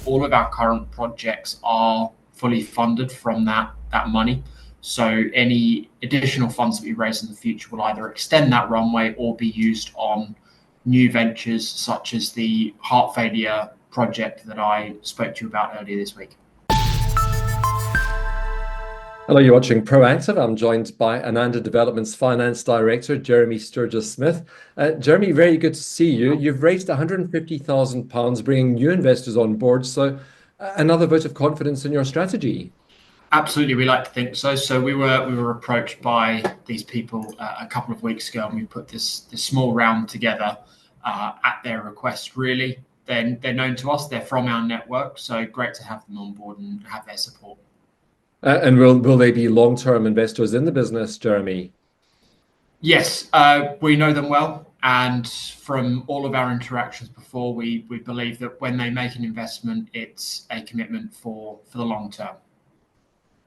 all of our current projects are fully funded from that money. So any additional funds that we raise in the future will either extend that runway or be used on new ventures such as the heart failure project that I spoke to you about earlier this week. Hello, you're watching Proactive. I'm joined by Ananda Development's Finance Director, Jeremy Sturgis-Smith. Jeremy, very good to see you. You've raised £150,000, bringing new investors on board. So another vote of confidence in your strategy. Absolutely, we like to think so. So we were approached by these people a couple of weeks ago, and we put this small round together at their request. Really, they're known to us. They're from our network, so great to have them on board and have their support. And will they be long-term investors in the business, Jeremy? Yes, we know them well, and from all of our interactions before, we believe that when they make an investment, it's a commitment for the long term.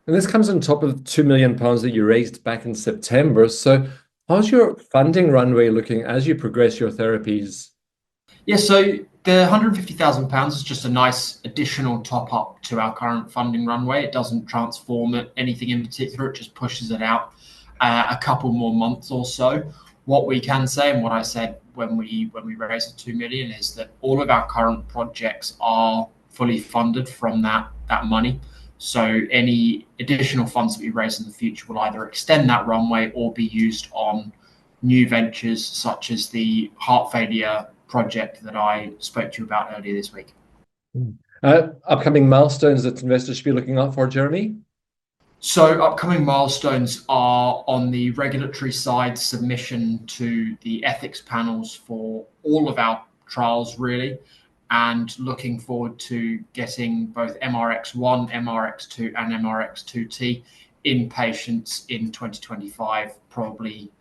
And this comes on top of £2 million that you raised back in September. So how's your funding runway looking as you progress your therapies? Yeah, so the £150,000 is just a nice additional top up to our current funding runway. It doesn't transform it anything in particular. It just pushes it out a couple more months or so. What we can say, and what I said when we raised the 2 million, is that all of our current projects are fully funded from that money. So any additional funds that we raise in the future will either extend that runway or be used on new ventures such as the heart failure project that I spoke to you about earlier this week. Upcoming milestones that investors should be looking out for, Jeremy? So upcoming milestones are on the regulatory side, submission to the ethics panels for all of our trials, really, and looking forward to getting both MRX1, MRX2, and MRX2T in patients in 2025, probably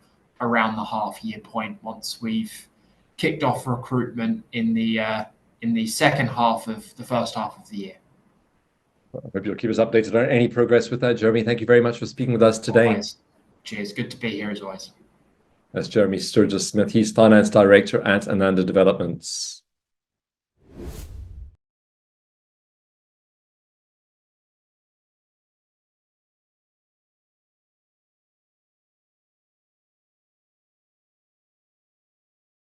around the half-year point once we've kicked off recruitment in the second half of the first half of the year. I hope you'll keep us updated on any progress with that, Jeremy. Thank you very much for speaking with us today. Always. Cheers. Good to be here as always. That's Jeremy Sturgis-Smith. He's Finance Director at Ananda Developments.